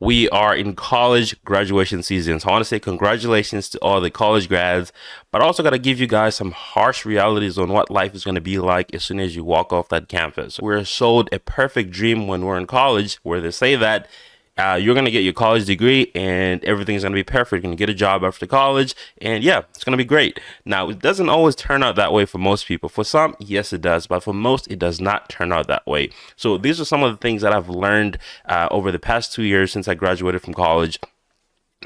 We are in college graduation season. So I want to say congratulations to all the college grads, but I also got to give you guys some harsh realities on what life is going to be like as soon as you walk off that campus. We're sold a perfect dream when we're in college where they say that you're going to get your college degree and everything's going to be perfect. You're going to get a job after college and yeah, it's going to be great. Now, it doesn't always turn out that way for most people. For some, yes, it does, but for most, it does not turn out that way. So these are some of the things that I've learned over the past 2 years since I graduated from college.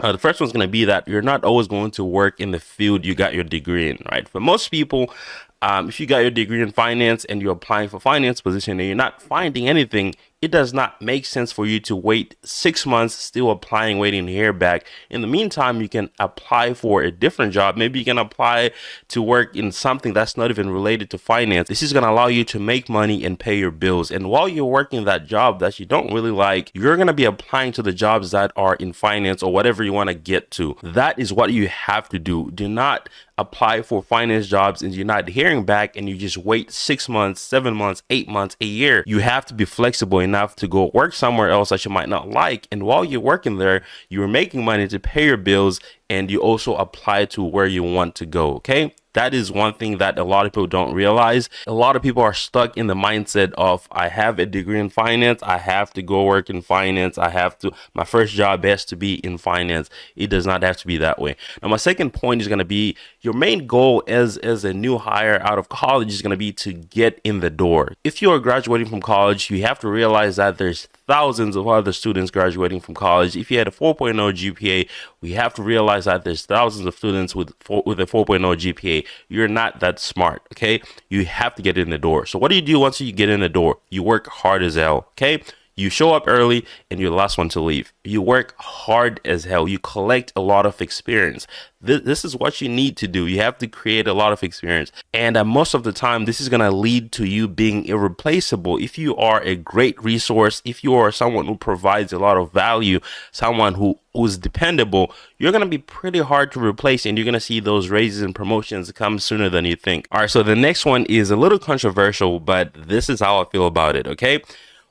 The first one's going to be that you're not always going to work in the field you got your degree in, right? For most people, if you got your degree in finance and you're applying for finance position and you're not finding anything, it does not make sense for you to wait 6 months still applying, waiting to hear back. In the meantime, you can apply for a different job. Maybe you can apply to work in something that's not even related to finance. This is going to allow you to make money and pay your bills. And while you're working that job that you don't really like, you're going to be applying to the jobs that are in finance or whatever you want to get to. That is what you have to do. Do not apply for finance jobs and you're not hearing back and you just wait 6 months, 7 months, 8 months, a year. You have to be flexible enough to go work somewhere else that you might not like. And while you're working there, you're making money to pay your bills and you also apply to where you want to go. Okay. That is one thing that a lot of people don't realize. A lot of people are stuck in the mindset of, I have a degree in finance, I have to go work in finance, my first job has to be in finance. It does not have to be that way. Now, my second point is going to be your main goal as a new hire out of college is going to be to get in the door. If you are graduating from college, you have to realize that there's thousands of other students graduating from college. If you had a 4.0 GPA, we have to realize that there's thousands of students with a 4.0 GPA. You're not that smart, okay? You have to get in the door. So what do you do once you get in the door? You work hard as hell, okay? You show up early and you're the last one to leave. You work hard as hell. You collect a lot of experience. This is what you need to do. You have to create a lot of experience. And most of the time, this is going to lead to you being irreplaceable. If you are a great resource, if you are someone who provides a lot of value, someone who's dependable, you're going to be pretty hard to replace and you're going to see those raises and promotions come sooner than you think. All right, so the next one is a little controversial, but this is how I feel about it, okay?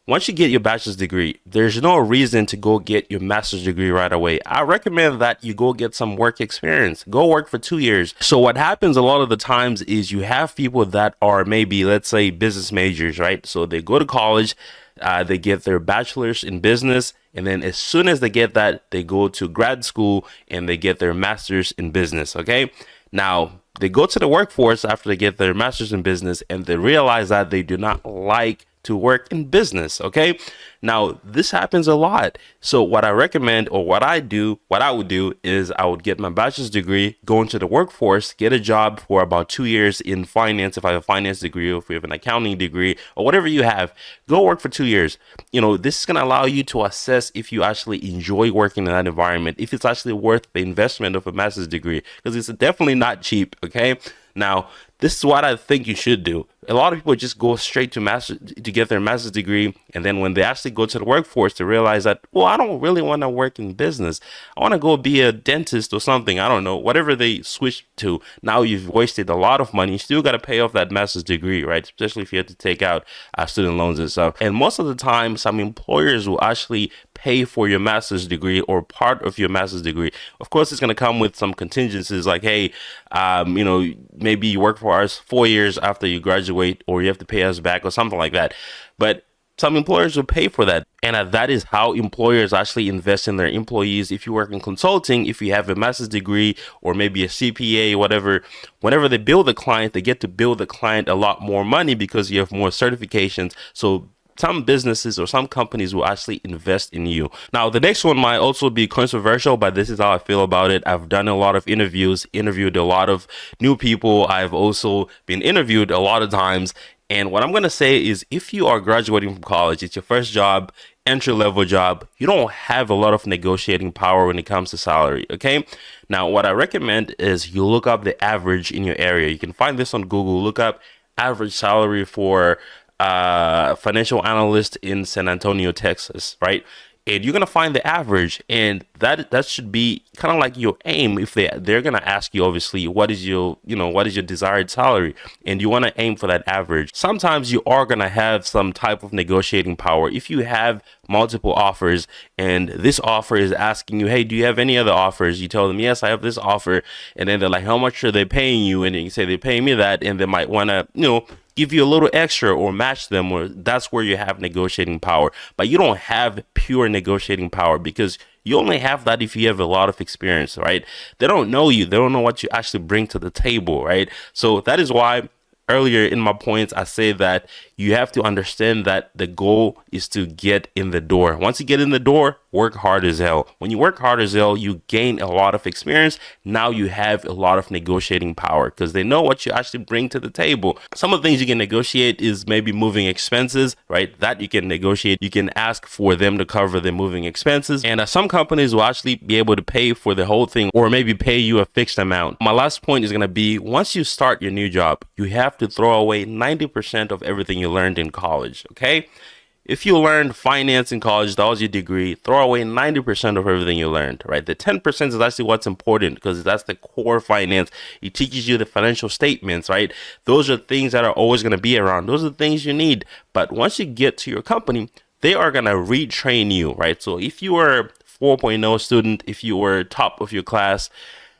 Once you get your bachelor's degree, there's no reason to go get your master's degree right away. I recommend that you go get some work experience. Go work for 2 years. So what happens a lot of the times is you have people that are maybe, let's say, business majors, right? So they go to college, they get their bachelor's in business, and then as soon as they get that, they go to grad school and they get their master's in business, okay? Now, they go to the workforce after they get their master's in business and they realize that they do not like to work in business. Okay. Now this happens a lot. So what I recommend or what I would do is I would get my bachelor's degree, go into the workforce, get a job for about 2 years in finance. If I have a finance degree or if you have an accounting degree or whatever you have, go work for 2 years. This is going to allow you to assess if you actually enjoy working in that environment, if it's actually worth the investment of a master's degree, because it's definitely not cheap. Okay. Now, this is what I think you should do. A lot of people just go straight to get their master's degree, and then when they actually go to the workforce, they realize that, well, I don't really want to work in business. I want to go be a dentist or something. I don't know, whatever they switch to. Now you've wasted a lot of money. You still got to pay off that master's degree, right? Especially if you have to take out student loans and stuff. And most of the time, some employers will actually pay for your master's degree or part of your master's degree. Of course, it's going to come with some contingencies like, hey, maybe you work for us 4 years after you graduate, or you have to pay us back or something like that. But some employers will pay for that. And that is how employers actually invest in their employees. If you work in consulting, if you have a master's degree or maybe a CPA, whatever, whenever they bill the client, they get to bill the client a lot more money because you have more certifications. So some businesses or some companies will actually invest in you. Now, the next one might also be controversial, but this is how I feel about it. I've done a lot of interviewed a lot of new people. I've also been interviewed a lot of times. And what I'm going to say is if you are graduating from college, it's your first job, entry-level job, you don't have a lot of negotiating power when it comes to salary, okay? Now, what I recommend is you look up the average in your area. You can find this on Google. Look up average salary for financial analyst in San Antonio, Texas, right? and you're gonna find the average, and that should be kind of like your aim. If they're gonna ask you, obviously, what is your, what is your desired salary, and you want to aim for that average. Sometimes you are gonna have some type of negotiating power if you have multiple offers, and this offer is asking you, hey, do you have any other offers? You tell them, yes, I have this offer, and then they're like, how much are they paying you? And then you say, they're paying me that, and they might want to, give you a little extra or match them, or that's where you have negotiating power. But you don't have pure negotiating power, because you only have that if you have a lot of experience, right? They don't know you. They don't know what you actually bring to the table, right? So that is why earlier in my points, I say that you have to understand that the goal is to get in the door. Once you get in the door, work hard as hell. When you work hard as hell, you gain a lot of experience. Now you have a lot of negotiating power, because they know what you actually bring to the table. Some of the things you can negotiate is maybe moving expenses, right? That you can negotiate. You can ask for them to cover the moving expenses. And some companies will actually be able to pay for the whole thing, or maybe pay you a fixed amount. My last point is going to be, once you start your new job, you have to throw away 90% of everything you learned in college, okay? If you learned finance in college, that was your degree, throw away 90% of everything you learned, right? The 10% is actually what's important, because that's the core finance. It teaches you the financial statements, right? Those are things that are always going to be around. Those are the things you need. But once you get to your company, they are going to retrain you, right? So if you were a 4.0 student, if you were top of your class,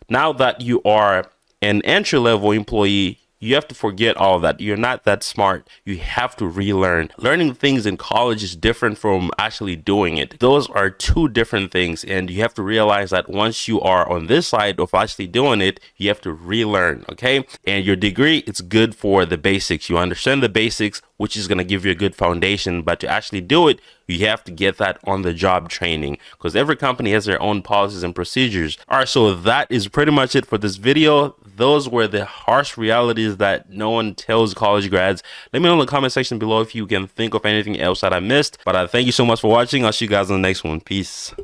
now that you are an entry-level employee, you have to forget all of that. You're not that smart. You have to relearn. Learning things in college is different from actually doing it. Those are two different things. And you have to realize that once you are on this side of actually doing it, you have to relearn, okay? And your degree, it's good for the basics. You understand the basics, which is going to give you a good foundation. But to actually do it, you have to get that on the job training, because every company has their own policies and procedures. All right, so that is pretty much it for this video. Those were the harsh realities that no one tells college grads. Let me know in the comment section below if you can think of anything else that I missed. But thank you so much for watching. I'll see you guys in the next one. Peace.